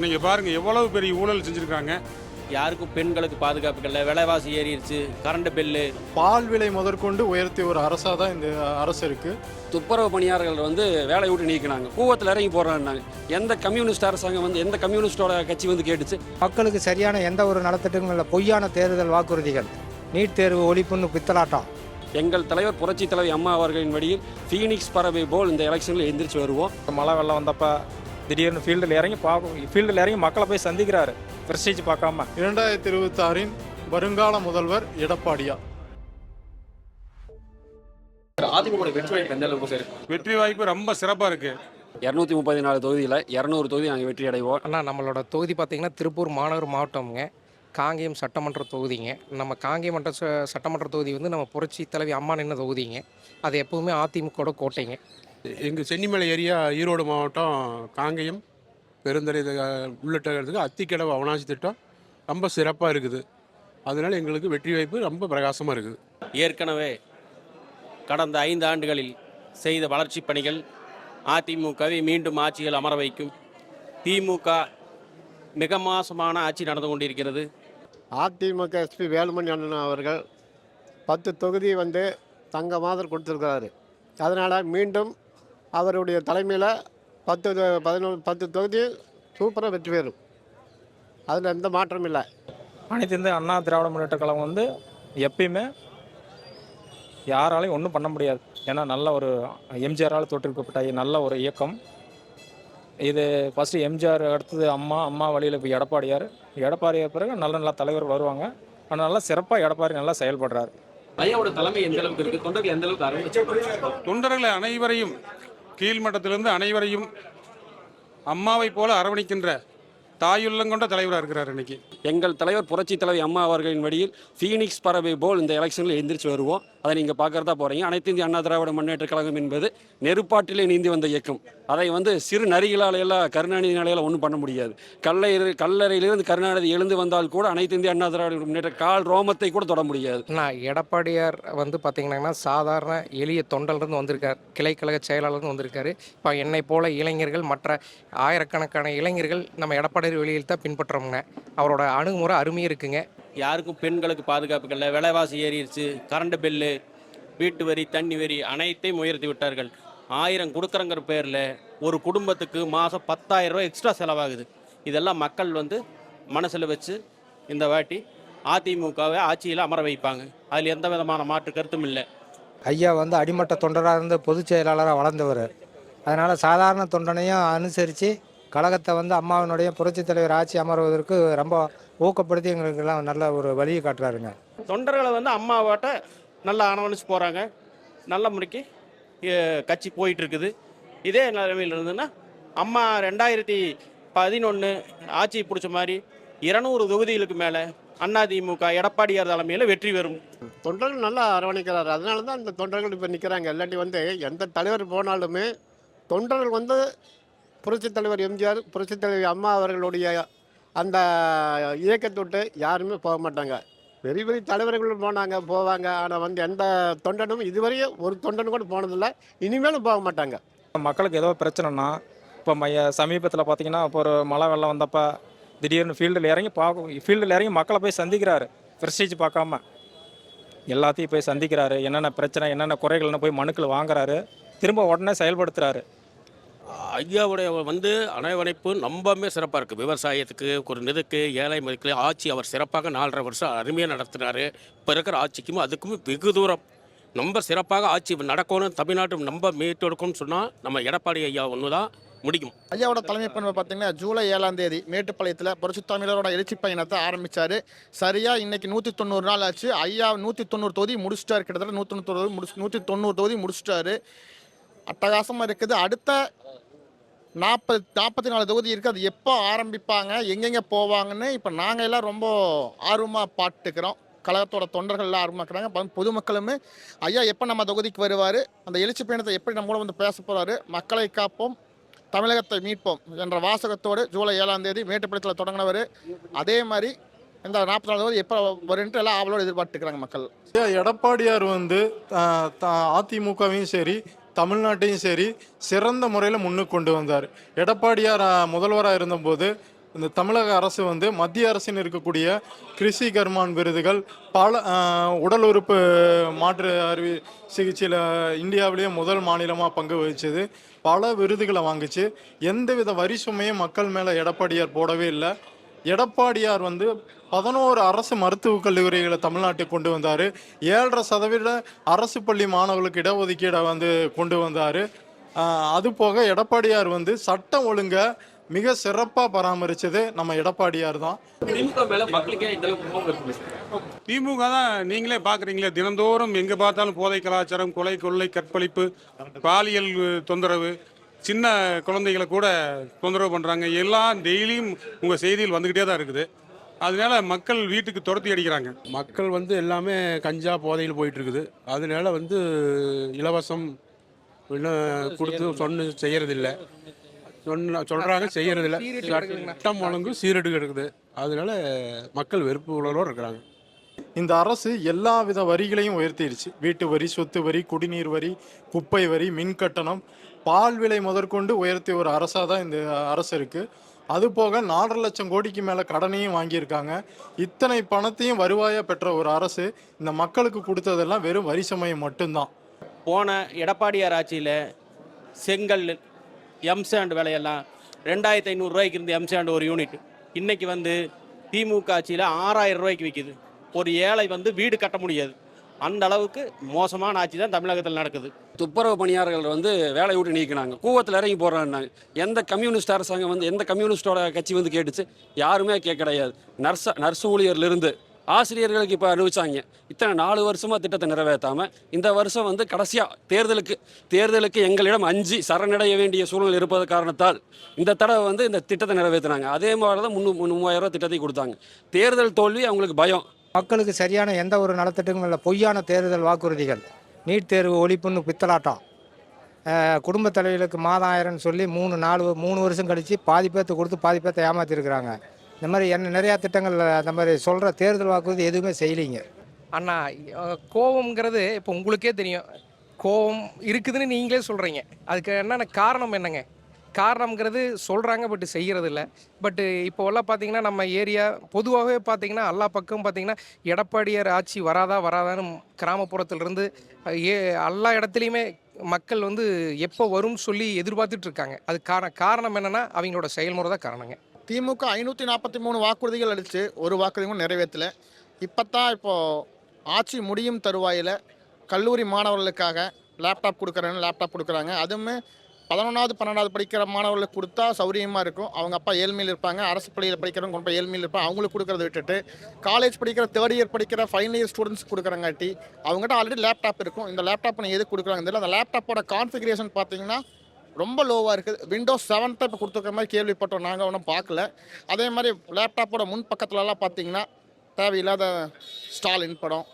நீங்க பாருங்க எவ்வளவு பெரிய ஊழல் செஞ்சிருக்காங்க. யாருக்கும் பெண்களுக்கு பாதுகாப்பு இல்லை, விலைவாசி ஏறிடுச்சு, கரண்ட் பில்லு. பால் விலை முதற்கொண்டு உயர்த்திய ஒரு அரசாக தான் இந்த அரசு இருக்கு. துப்புரவு பணியாளர்கள் வேலையை விட்டு நீக்கினாங்க, கூவத்தில் இறங்கி போடுறாங்க. எந்த கம்யூனிஸ்ட் அரசாங்கம் எந்த கம்யூனிஸ்டோட கட்சி கேட்டுச்சு? மக்களுக்கு சரியான எந்த ஒரு நலத்திட்டங்களும் பொய்யான தேர்தல் வாக்குறுதிகள், நீட் தேர்வு ஒழிப்புன்னு பித்தலாட்டம். எங்கள் தலைவர் புரட்சி தலைவர் அம்மா அவர்களின் வழியில் ஃபீனிக்ஸ் பறவை போல் இந்த எலெக்ஷனில் எந்திரிச்சு வருவோம். மழை வெள்ளம் வந்தப்ப திடீர்னு ஃபீல்டில் இறங்கி மக்களை போய் சந்திக்கிறாரு, பிரஸ்டீஜ் பார்க்காம. 2026 வருங்கால முதல்வர் எடப்பாடியார். அதிமுக வெற்றி வாய்ப்பு எந்த அளவுக்கு சார்? வெற்றி வாய்ப்பு ரொம்ப சிறப்பா இருக்கு. 234 தொகுதியில் 200 தொகுதி நாங்கள் வெற்றி அடைவோம். ஆனால் நம்மளோட தொகுதி பார்த்திங்கன்னா திருப்பூர் மாநகர் மாவட்டம்ங்க, காங்கேயம் சட்டமன்ற தொகுதிங்க. நம்ம காங்கேயம் சட்டமன்ற தொகுதி நம்ம புரட்சி தலைவி அம்மா நின்ன தொகுதிங்க. அது எப்பவுமே அதிமுக கோட்டைங்க. எங்கள் சென்னிமலை ஏரியா ஈரோடு மாவட்டம் காங்கேயம் பெருந்தரை உள்ளிட்ட இடத்துக்கு அத்திக்கடவு அவனாசி திட்டம் ரொம்ப சிறப்பாக இருக்குது. அதனால் எங்களுக்கு வெற்றி வாய்ப்பு ரொம்ப பிரகாசமாக இருக்குது. ஏற்கனவே கடந்த 5 ஆண்டுகளில் செய்த வளர்ச்சி பணிகள் அதிமுகவை மீண்டும் ஆட்சியில் அமர வைக்கும். திமுக மிக மோசமான ஆட்சி நடந்து கொண்டிருக்கிறது. அதிமுக எஸ்பி வேலுமணி அண்ணன் அவர்கள் 10 தொகுதி தங்க மாதிரி கொடுத்துருக்கிறாரு. அதனால் மீண்டும் அவருடைய தலைமையில் 10 தொகுதி சூப்பராக வெற்றி பெறும். அதில் எந்த மாற்றமும் இல்லை. அனைத்து இந்த அண்ணா திராவிட முன்னேற்ற கழகம் எப்பயுமே யாராலையும் ஒன்றும் பண்ண முடியாது. ஏன்னா நல்ல ஒரு எம்ஜிஆரால் தோற்றுவிக்கப்பட்ட நல்ல ஒரு இயக்கம் இது. ஃபஸ்ட்டு எம்ஜிஆர், அடுத்தது அம்மா வழியில் இப்போ எடப்பாடியார் பிறகு நல்ல தலைவர் வருவாங்க. ஆனால் நல்லா சிறப்பாக எடப்பாடி நல்லா செயல்படுறாரு. ஐயாவோட தலைமை எந்த அளவுக்கு இருக்கு? தொண்டர்கள் எந்த அளவுக்கு அரவணைச்சு? தொண்டர்களை அனைவரையும், கீழ்மட்டத்திலிருந்து அனைவரையும் அம்மாவை போல அரவணைக்கின்ற தாயுள்ளம் கொண்ட தலைவராக இருக்கிறார் இன்னைக்கு. எங்கள் தலைவர் புரட்சி தலைவி அம்மா அவர்களின் வழியில் ஃபீனிக்ஸ் பறவை போல் இந்த எலெக்ஷனில் எந்திரிச்சு வருவோம். அதை நீங்கள் பார்க்கறதா போகிறீங்க. அனைத்து இந்திய அண்ணா திராவிட முன்னேற்ற கழகம் என்பது நெருப்பாட்டிலே நீந்தி வந்த இயக்கம். அதை சிறு நரிகளாலையெல்லாம் கருணாநிதினாலையெல்லாம் ஒன்றும் பண்ண முடியாது. கல்லறையிலிருந்து கருணாநிதி எழுந்து வந்தால் கூட அனைத்து இந்திய அண்ணா திராவிட முன்னேற்ற கால் ரோமத்தை கூட தொட முடியாது. நான் எடப்பாடியார் பார்த்தீங்கன்னா சாதாரண எளிய தொண்டர்லேருந்து வந்திருக்கார், கிளைக்கழக செயலாளர்ந்து வந்திருக்காரு. இப்போ என்னை போல இளைஞர்கள், மற்ற ஆயிரக்கணக்கான இளைஞர்கள் நம்ம எடப்பாடி வெளியில் தான் பின்பற்றோம்ங்க. அவரோட அணுகுமுறை அருமையாக இருக்குங்க. யாருக்கும் பெண்களுக்கு பாதுகாப்பு இல்லை, விலைவாசி ஏறிடுச்சு, கரண்ட் பில்லு, வீட்டு வரி, தண்ணி வரி அனைத்தையும் உயர்த்தி விட்டார்கள். 1000 கொடுக்குறங்கிற பேரில் ஒரு குடும்பத்துக்கு மாதம் 10,000 ரூபாய் எக்ஸ்ட்ரா செலவாகுது. இதெல்லாம் மக்கள் மனசில் வச்சு இந்த வாட்டி அதிமுகவை ஆட்சியில் அமர வைப்பாங்க. அதில் எந்த விதமான மாற்று கருத்தும் இல்லை. ஐயா அடிமட்ட தொண்டராக இருந்து பொதுச் செயலாளராக வளர்ந்தவர். அதனால் சாதாரண தொண்டனையும் அனுசரித்து கழகத்தை அம்மாவினுடைய புரட்சி தலைவர் ஆட்சி அமர்வதற்கு ரொம்ப ஊக்கப்படுத்தி எங்களுக்கெல்லாம் நல்ல ஒரு வழியை காட்டுறாருங்க. தொண்டர்களை அம்மாவாட்ட நல்லா அனுவலிச்சு போகிறாங்க. நல்ல முறைக்கு கட்சி போயிட்டுருக்குது. இதே நிலைமையில் இருந்ததுன்னா அம்மா 2011 ஆட்சி பிடிச்ச மாதிரி 200 தொகுதிகளுக்கு மேலே அதிமுக எடப்பாடியார் தலைமையில் வெற்றி பெறும். தொண்டர்கள் நல்லா அரவணைக்கிறாரு. அதனால தான் இந்த தொண்டர்கள் இப்போ நிற்கிறாங்க. இல்லாட்டி எந்த தலைவர் போனாலுமே தொண்டர்கள் புரட்சி தலைவர் எம்ஜிஆர், புரட்சி தலைவர் அம்மா அவர்களுடைய அந்த இயக்கத்தை விட்டு யாருமே போக மாட்டாங்க. பெரிய பெரிய தலைவர்களும் போவாங்க. ஆனால் எந்த தொண்டனும் இதுவரையும் ஒரு தொண்டன் கூட போனதில்லை, இனிமேலும் போக மாட்டாங்க. மக்களுக்கு ஏதோ பிரச்சனைனா இப்போ சமீபத்தில் பார்த்தீங்கன்னா இப்போ ஒரு மழை வெள்ளம் வந்தப்போ திடீர்னு ஃபீல்டில் இறங்கி மக்களை போய் சந்திக்கிறாரு, பிரஸ்டீஜ் பார்க்காம. எல்லாத்தையும் போய் சந்திக்கிறாரு. என்னென்ன பிரச்சனை, என்னென்ன குறைகள்னு போய் மனுக்கள் வாங்குறாரு, திரும்ப உடனே செயல்படுத்துகிறாரு. ஐயாவுடைய அணைவணைப்பு ரொம்பவுமே சிறப்பாக இருக்குது. விவசாயத்துக்கு, ஒரு நிதிக்கு, ஏழை மக்களுக்கு ஆட்சி அவர் சிறப்பாக 4.5 வருஷம் அருமையாக நடத்தினார். இப்போ இருக்கிற ஆட்சிக்கும் அதுக்கும் வெகு தூரம் ரொம்ப சிறப்பாக ஆட்சி நடக்கணும், தமிழ்நாட்டு ரொம்ப மீட்டெடுக்கணும்னு சொன்னால் நம்ம எடப்பாடி ஐயா ஒன்று தான் முடியும். ஐயாவோட தலைமை பண்பு பார்த்தீங்கன்னா ஜூலை 7ஆம் தேதி மேட்டுப்பாளையத்தில் புரட்சி தமிழரோட எழுச்சி பயணத்தை ஆரம்பித்தார். சரியாக இன்றைக்கி 190 நாள் ஆச்சு. ஐயா 190 தொகுதி முடிச்சிட்டாரு. கிட்டத்தட்ட 190 தொகுதி முடிச்சிட்டாரு. அட்டகாசமாக இருக்குது. அடுத்த 44 தொகுதி இருக்குது. அது எப்போ ஆரம்பிப்பாங்க, எங்கெங்கே போவாங்கன்னு இப்போ நாங்கள் எல்லாம் ரொம்ப ஆர்வமாக பார்த்துக்கிறோம். கழகத்தோட தொண்டர்கள்லாம் ஆரம்பிக்கிறாங்க. பொதுமக்களுமே ஐயா எப்போ நம்ம தொகுதிக்கு வருவார், அந்த எழுச்சி பயணத்தை எப்படி நம்ம பேச போகிறாரு, மக்களை காப்போம், தமிழகத்தை மீட்போம் என்ற வாசகத்தோடு ஜூலை 7ஆம் தேதி மேட்டுப்பாளையத்தில் தொடங்கினவர். அதே மாதிரி இந்த 44 தொகுதி எப்போ வருன்ட்டு எல்லாம் அவளோடு எதிர்பார்த்துக்கிறாங்க மக்கள். எடப்பாடியார் அதிமுகவையும் சரி தமிழ்நாட்டையும் சரி சிறந்த முறையில் முன்னுக்கு கொண்டு வந்தார். எடப்பாடியார் முதல்வராக இருந்தபோது இந்த தமிழக அரசு வந்து மத்திய அரசின் இருக்கக்கூடிய கிருஷி கர்மான் விருதுகள், பல உடல் உறுப்பு மாற்று அறுவை சிகிச்சையில் இந்தியாவிலேயே முதல் மாநிலமாக பங்கு வகிச்சது. பல விருதுகளை வாங்குச்சு. எந்தவித வரி சுமையும் மக்கள் மேலே எடப்பாடியார் போடவே இல்லை. எடப்பாடியார் வந்து 11 அரசு மருத்துவக் கல்லூரிகளை தமிழ்நாட்டுக்கு கொண்டு வந்தார். 7.5% அரசு பள்ளி மாணவர்களுக்கு இடஒதுக்கீடை வந்து கொண்டு வந்தார். அதுபோக எடப்பாடியார் வந்து சட்டம் ஒழுங்கை மிக சிறப்பாக பராமரித்தது நம்ம எடப்பாடியார் தான். திமுக மேல மக்களுக்கே இந்த அளவுக்கு கோபம் இருக்கு. திமுக தான் நீங்களே பார்க்குறீங்களே, தினந்தோறும் எங்கே பார்த்தாலும் போதை கலாச்சாரம், கொலை, கொள்ளை, கற்பழிப்பு, பாலியல் தொந்தரவு, சின்ன குழந்தைகளை கூட தொந்தரவு பண்ணுறாங்க. எல்லாம் டெய்லியும் உங்கள் செய்தியில் வந்துக்கிட்டே தான் இருக்குது. அதனால மக்கள் வீட்டுக்கு துரத்தி அடிக்கிறாங்க. மக்கள் வந்து எல்லாமே கஞ்சா போதையில் போயிட்டு இருக்குது. அதனால வந்து இலவசம் இன்னும் கொடுத்து செய்யறதில்லை. சொல்கிறாங்க, செய்யறதில்லை. சட்டம் ஒழுங்கு சீரடு கிடக்குது. அதனால மக்கள் வெறுப்பு உணர்வோடு இருக்கிறாங்க. இந்த அரசு எல்லா வித வரிகளையும் உயர்த்திடுச்சு. வீட்டு வரி, சொத்து வரி, குடிநீர் வரி, குப்பை வரி, மின் கட்டணம், பால் விலை முதற்கொண்டு உயர்த்திய ஒரு அரசாக தான் இந்த அரசு இருக்குது. அதுபோக 4.5 லட்சம் கோடிக்கு மேலே கடனையும் வாங்கியிருக்காங்க. இத்தனை பணத்தையும் வருவாயாக பெற்ற ஒரு அரசு இந்த மக்களுக்கு கொடுத்ததெல்லாம் வெறும் வரி சுமையை மட்டும்தான். போன எடப்பாடியார் ஆட்சியில் செங்கல் எம்சாண்ட் விலையெல்லாம் 2500 ரூபாய்க்கு இருந்து எம்சாண்ட் ஒரு யூனிட் இன்னைக்கு வந்து திமுக ஆட்சியில் 6000 ரூபாய்க்கு விற்கிது. ஒரு ஏழை வந்து வீடு கட்ட முடியாது. அந்த அளவுக்கு மோசமான ஆட்சி தான் தமிழகத்தில் நடக்குது. துப்புரவு பணியாளர்கள் வந்து வேலையை விட்டு நீக்கினாங்க. கூவத்தில் இறங்கி போடுறாங்க. எந்த கம்யூனிஸ்ட் அரசாங்கம் வந்து எந்த கம்யூனிஸ்டோட கட்சி வந்து கேட்டுச்சு? யாருமே கேட்க கிடையாது. நர்ஸ் ஊழியர்லேருந்து ஆசிரியர்களுக்கு இப்போ அறிவிச்சாங்க. இத்தனை 4 வருஷமாக திட்டத்தை நிறைவேற்றாமல் இந்த வருஷம் வந்து கடைசியாக தேர்தலுக்கு எங்களிடம் 5 சரணடைய வேண்டிய சூழ்நிலை இருப்பது காரணத்தால் இந்த தடவை வந்து இந்த திட்டத்தை நிறைவேற்றினாங்க. அதே மாதிரி தான் 3000 ரூபா திட்டத்தை கொடுத்தாங்க. தேர்தல் தோல்வி அவங்களுக்கு பயம். மக்களுக்கு சரியான எந்த ஒரு நலத்திட்டங்களும் இல்லை. பொய்யான தேர்தல் வாக்குறுதிகள், நீட் தேர்வு ஒழிப்புன்னு பித்தலாட்டம், குடும்ப தலைவர்களுக்கு மாதம் 1000 சொல்லி 3 வருஷம் கழித்து பாதி பேர்த்து கொடுத்து பாதி பேர்த்தை ஏமாற்றிருக்கிறாங்க. இந்த மாதிரி நிறையா திட்டங்கள் அந்த மாதிரி சொல்கிற தேர்தல் வாக்குறுதி எதுவுமே செய்யலைங்க. அண்ணா, கோவம்ங்கிறது இப்போ உங்களுக்கே தெரியும். கோவம் இருக்குதுன்னு நீங்களே சொல்கிறீங்க. அதுக்கு என்னென்ன காரணம் என்னங்க? காரணம்ங்கிறது சொல்கிறாங்க, பட் செய்கிறது இல்லை. பட்டு இப்போல்லாம் பார்த்தீங்கன்னா நம்ம ஏரியா பொதுவாகவே பார்த்தீங்கன்னா எல்லா பக்கம் பார்த்தீங்கன்னா எடப்பாடியார் ஆட்சி வராதான்னு கிராமப்புறத்துலேருந்து எல்லா இடத்துலையுமே மக்கள் வந்து எப்போ வரும்னு சொல்லி எதிர்பார்த்துட்டு இருக்காங்க. அது காரணம் என்னென்னா அவங்களோட செயல்முறை தான் காரணங்க. திமுக 543 வாக்குறுதிகள் அளித்து ஒரு வாக்குறுதியும் நிறைவேற்றலை. இப்போது ஆட்சி முடியும் தருவாயில் கல்லூரி மாணவர்களுக்காக லேப்டாப் கொடுக்குறாங்க. அதுவுமே 11வது 12வது படிக்கிற மாணவர்களுக்கு கொடுத்தா சௌரியமாக இருக்கும். அவங்க அப்பா ஏழ்மையில் இருப்பாங்க. அரசு பள்ளியில் படிக்கிறவங்க கொண்டு போய் ஏழ்மையில் இருப்பாங்க. அவங்களுக்கு கொடுக்குறத விட்டுட்டு காலேஜ் படிக்கிற 3rd இயர் படிக்கிற ஃபைனல் இயர் ஸ்டூடெண்ட்ஸ் கொடுக்குறங்காட்டி அவங்ககிட்ட ஆல்ரெடி லேப்டாப் இருக்கும். இந்த லேப்டாப் நீங்கள் எது கொடுக்குறாங்க தெரியல. அந்த லேப்டாப்போட கான்ஃபிகரேஷன் பார்த்தீங்கன்னா ரொம்ப லோவாக இருக்குது. Windows 7 தான் இப்போ கொடுத்துருக்க மாதிரி கேள்விப்பட்டோம். நாங்கள் ஒன்றும் பார்க்கல. அதே மாதிரி லேப்டாப்போட முன் பக்கத்துலலாம் பார்த்தீங்கன்னா தேவையில்லாத ஸ்டாலின் படம்,